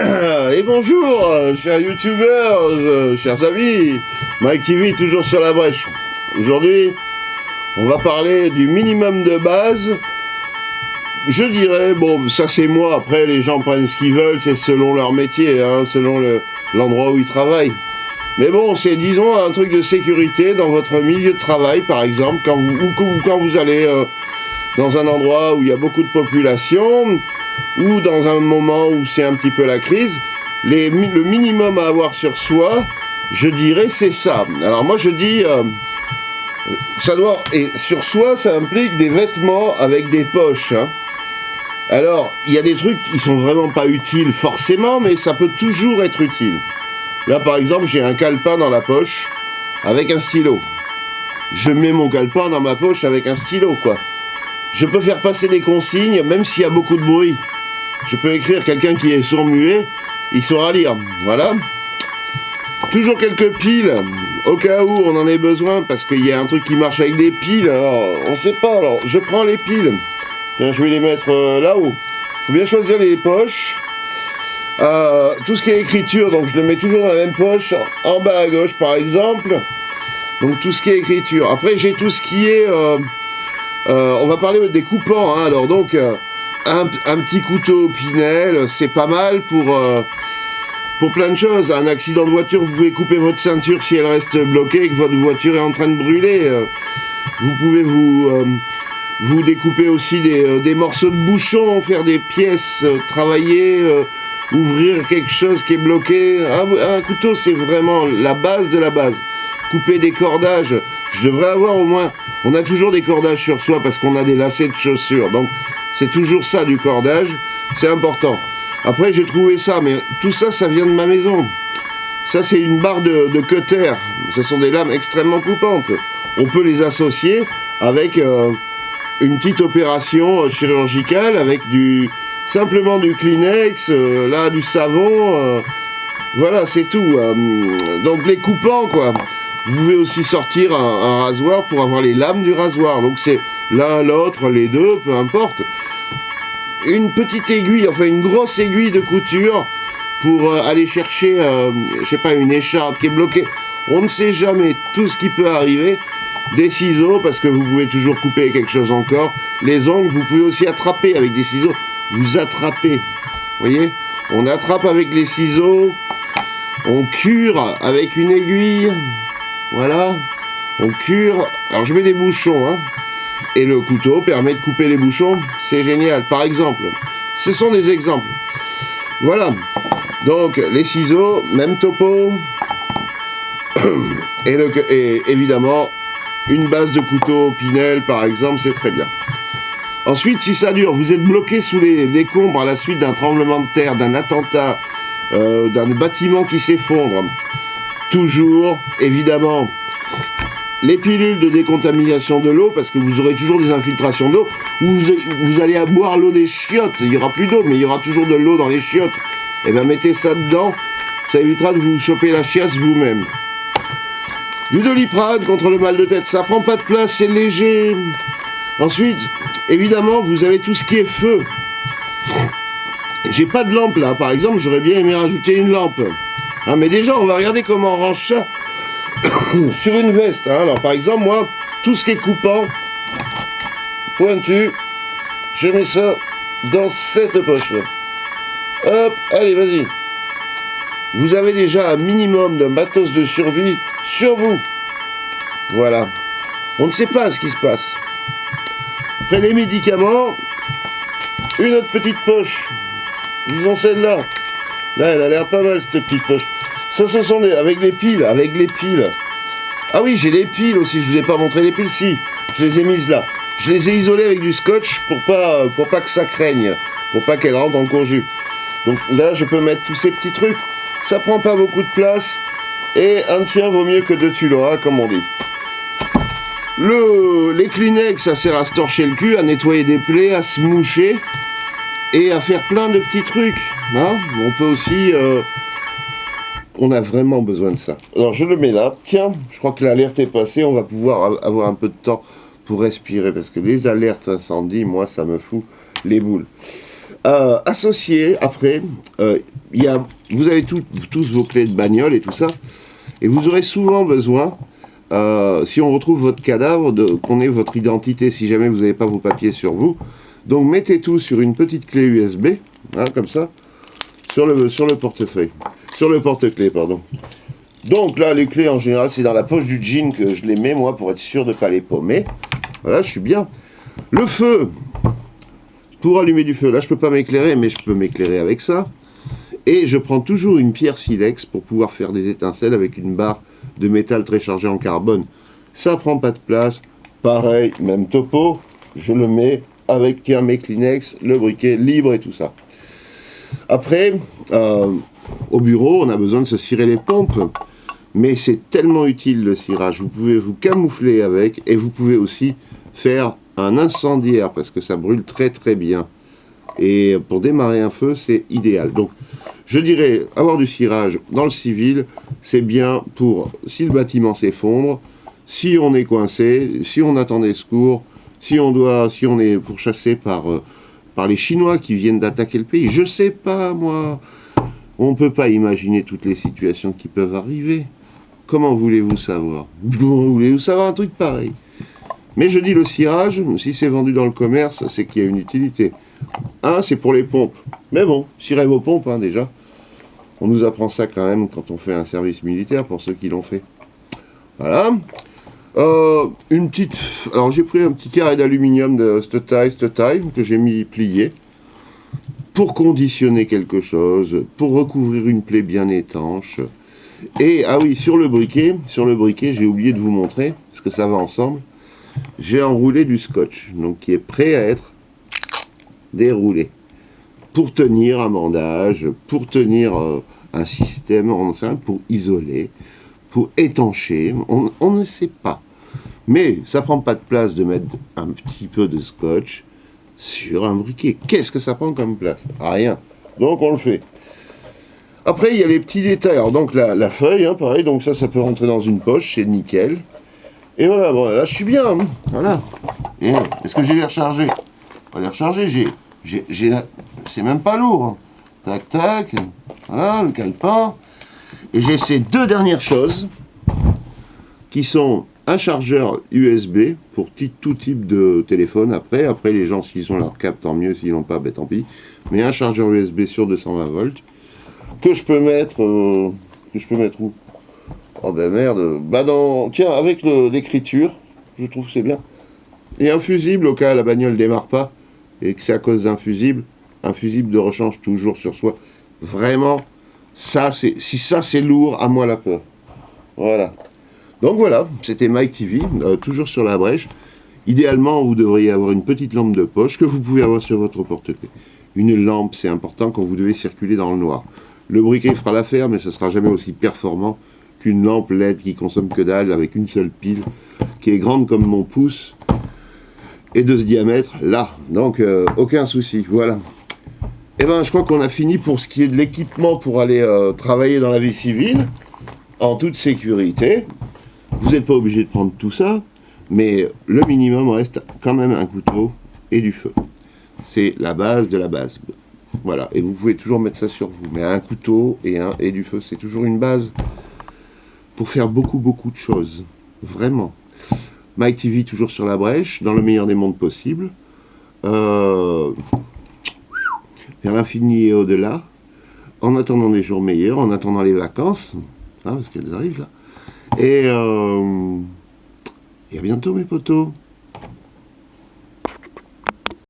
Et bonjour, chers youtubeurs, chers amis, Mike TV toujours sur la brèche. Aujourd'hui, on va parler du minimum de base. Je dirais, bon, ça c'est moi, après les gens prennent ce qu'ils veulent, c'est selon leur métier, hein, selon l'endroit où ils travaillent. Mais bon, c'est disons un truc de sécurité dans votre milieu de travail, par exemple, quand vous allez dans un endroit où il y a beaucoup de population, ou dans un moment où c'est un petit peu la crise, le minimum à avoir sur soi, je dirais, c'est ça. Alors moi je dis, ça doit, et sur soi ça implique des vêtements avec des poches, hein. Alors, il y a des trucs qui sont vraiment pas utiles forcément, mais ça peut toujours être utile. Là par exemple, j'ai un calepin dans la poche avec un stylo. Je mets mon calepin dans ma poche avec un stylo, quoi. Je peux faire passer des consignes, même s'il y a beaucoup de bruit. Je peux écrire, quelqu'un qui est sourd-muet, il saura lire. Voilà. Toujours quelques piles, au cas où on en ait besoin, parce qu'il y a un truc qui marche avec des piles, alors on sait pas, alors je prends les piles. Tiens, je vais les mettre là-haut. Il faut bien choisir les poches. Tout ce qui est écriture, donc je le mets toujours dans la même poche, en bas à gauche par exemple. Donc tout ce qui est écriture. Après j'ai tout ce qui est... on va parler des coupants, hein. Alors donc un petit couteau Pinel, c'est pas mal pour plein de choses. Un accident de voiture, vous pouvez couper votre ceinture si elle reste bloquée et que votre voiture est en train de brûler. Vous pouvez vous découper aussi des morceaux de bouchon, faire des pièces, travailler, ouvrir quelque chose qui est bloqué. Un couteau, c'est vraiment la base de la base. Couper des cordages, je devrais avoir au moins... On a toujours des cordages sur soi parce qu'on a des lacets de chaussures. Donc, c'est toujours ça du cordage. C'est important. Après, j'ai trouvé ça, mais tout ça, ça vient de ma maison. Ça, c'est une barre de cutter. Ce sont des lames extrêmement coupantes. On peut les associer avec une petite opération chirurgicale avec simplement du Kleenex, là, du savon. Voilà, c'est tout. Donc, les coupants, quoi. Vous pouvez aussi sortir un rasoir pour avoir les lames du rasoir. Donc c'est l'un, l'autre, les deux, peu importe. Une petite aiguille, enfin une grosse aiguille de couture pour aller chercher, je sais pas, une écharpe qui est bloquée. On ne sait jamais tout ce qui peut arriver. Des ciseaux, parce que vous pouvez toujours couper quelque chose encore. Les ongles, vous pouvez aussi attraper avec des ciseaux. Vous attrapez. Vous voyez ? On attrape avec les ciseaux. On cure avec une aiguille. Voilà, on cure. Alors je mets des bouchons, hein. Et le couteau permet de couper les bouchons. C'est génial, par exemple. Ce sont des exemples. Voilà. Donc les ciseaux, même topo. Et évidemment, une base de couteau Pinel, par exemple, c'est très bien. Ensuite, si ça dure, vous êtes bloqué sous les décombres à la suite d'un tremblement de terre, d'un attentat, d'un bâtiment qui s'effondre. Toujours, évidemment, les pilules de décontamination de l'eau, parce que vous aurez toujours des infiltrations d'eau, où vous allez boire l'eau des chiottes. Il n'y aura plus d'eau, mais il y aura toujours de l'eau dans les chiottes. Et bien, mettez ça dedans, ça évitera de vous choper la chiasse vous-même. Du Doliprane contre le mal de tête, ça prend pas de place, c'est léger. Ensuite, évidemment, vous avez tout ce qui est feu. J'ai pas de lampe là, par exemple, j'aurais bien aimé rajouter une lampe. Hein, mais déjà, on va regarder comment on range ça sur une veste. Hein. Alors, par exemple, moi, tout ce qui est coupant, pointu, je mets ça dans cette poche-là. Hop, allez, vas-y. Vous avez déjà un minimum d'un matos de survie sur vous. Voilà. On ne sait pas ce qui se passe. Après les médicaments, une autre petite poche. Disons celle-là. Là, elle a l'air pas mal, cette petite poche. Ça, ce sont avec les piles, Ah oui, j'ai les piles aussi, je vous ai pas montré les piles, si. Je les ai mises là. Je les ai isolées avec du scotch pour pas que ça craigne, pour pas qu'elles rentrent en conjure. Donc là, je peux mettre tous ces petits trucs. Ça prend pas beaucoup de place. Et un tien vaut mieux que deux tu l'auras, comme on dit. Les Kleenex, ça sert à se torcher le cul, à nettoyer des plaies, à se moucher. Et à faire plein de petits trucs. Hein. On peut aussi... on a vraiment besoin de ça. Alors je le mets là. Tiens, je crois que l'alerte est passée. On va pouvoir avoir un peu de temps pour respirer. Parce que les alertes incendie, moi, ça me fout les boules. Associé, après, vous avez tous vos clés de bagnole et tout ça, et vous aurez souvent besoin, si on retrouve votre cadavre, qu'on ait votre identité, si jamais vous n'avez pas vos papiers sur vous. Donc mettez tout sur une petite clé USB, hein, comme ça, sur le portefeuille, sur le porte-clés, pardon. Donc là, les clés, en général, c'est dans la poche du jean que je les mets, moi, pour être sûr de ne pas les paumer. Voilà, je suis bien. Le feu, pour allumer du feu, là, je ne peux pas m'éclairer, mais je peux m'éclairer avec ça. Et je prends toujours une pierre silex pour pouvoir faire des étincelles avec une barre de métal très chargée en carbone. Ça prend pas de place. Pareil, même topo, je le mets avec, tiens, mes Kleenex, le briquet libre et tout ça. Après, au bureau, on a besoin de se cirer les pompes. Mais c'est tellement utile le cirage. Vous pouvez vous camoufler avec et vous pouvez aussi faire un incendiaire parce que ça brûle très très bien. Et pour démarrer un feu, c'est idéal. Donc, je dirais, avoir du cirage dans le civil, c'est bien pour si le bâtiment s'effondre, si on est coincé, si on attend des secours, si on est pourchassé par les Chinois qui viennent d'attaquer le pays. Je sais pas, moi. On ne peut pas imaginer toutes les situations qui peuvent arriver. Comment voulez-vous savoir? Comment voulez-vous savoir un truc pareil? Mais je dis le cirage, si c'est vendu dans le commerce, c'est qu'il y a une utilité. Un, c'est pour les pompes. Mais bon, cirez vos pompes, hein, déjà. On nous apprend ça quand même quand on fait un service militaire, pour ceux qui l'ont fait. Voilà. Alors j'ai pris un petit carré d'aluminium de cette taille, que j'ai mis plié, pour conditionner quelque chose, pour recouvrir une plaie bien étanche. Et, ah oui, sur le briquet, j'ai oublié de vous montrer, parce que ça va ensemble, j'ai enroulé du scotch, donc qui est prêt à être déroulé, pour tenir un bandage, pour tenir un système, pour isoler, pour étancher, on ne sait pas. Mais ça prend pas de place de mettre un petit peu de scotch sur un briquet. Qu'est-ce que ça prend comme place? Rien. Donc on le fait. Après, il y a les petits détails. Alors, donc, la feuille, hein, pareil, donc ça peut rentrer dans une poche, c'est nickel. Et voilà, bon, là, je suis bien, hein, voilà. Et est-ce que j'ai les rechargés? Pas les recharger, c'est même pas lourd. Hein. Tac, tac, voilà, le calepin. Et j'ai ces deux dernières choses, qui sont un chargeur USB, pour tout type de téléphone, après les gens, s'ils ont leur câble, tant mieux, s'ils n'ont pas, ben tant pis. Mais un chargeur USB sur 220 volts, que je peux mettre où? Oh ben merde, bah tiens, avec l'écriture, je trouve que c'est bien. Et un fusible au cas où la bagnole démarre pas, et que c'est à cause d'un fusible, un fusible de rechange toujours sur soi. Vraiment, si ça c'est lourd, à moi la peur. Voilà. Donc voilà, c'était Mike TV, toujours sur la brèche. Idéalement, vous devriez avoir une petite lampe de poche que vous pouvez avoir sur votre porte-clés. Une lampe, c'est important quand vous devez circuler dans le noir. Le briquet fera l'affaire, mais ce ne sera jamais aussi performant qu'une lampe LED qui consomme que dalle avec une seule pile, qui est grande comme mon pouce, et de ce diamètre là. Donc, aucun souci, voilà. Et ben, je crois qu'on a fini pour ce qui est de l'équipement pour aller travailler dans la vie civile, en toute sécurité. Vous n'êtes pas obligé de prendre tout ça, mais le minimum reste quand même un couteau et du feu. C'est la base de la base. Voilà, et vous pouvez toujours mettre ça sur vous. Mais un couteau et du feu, c'est toujours une base pour faire beaucoup de choses. Vraiment. Mike TV, toujours sur la brèche, dans le meilleur des mondes possibles. Vers l'infini et au-delà. En attendant des jours meilleurs, en attendant les vacances. Hein, parce qu'elles arrivent là. Et à bientôt mes potos.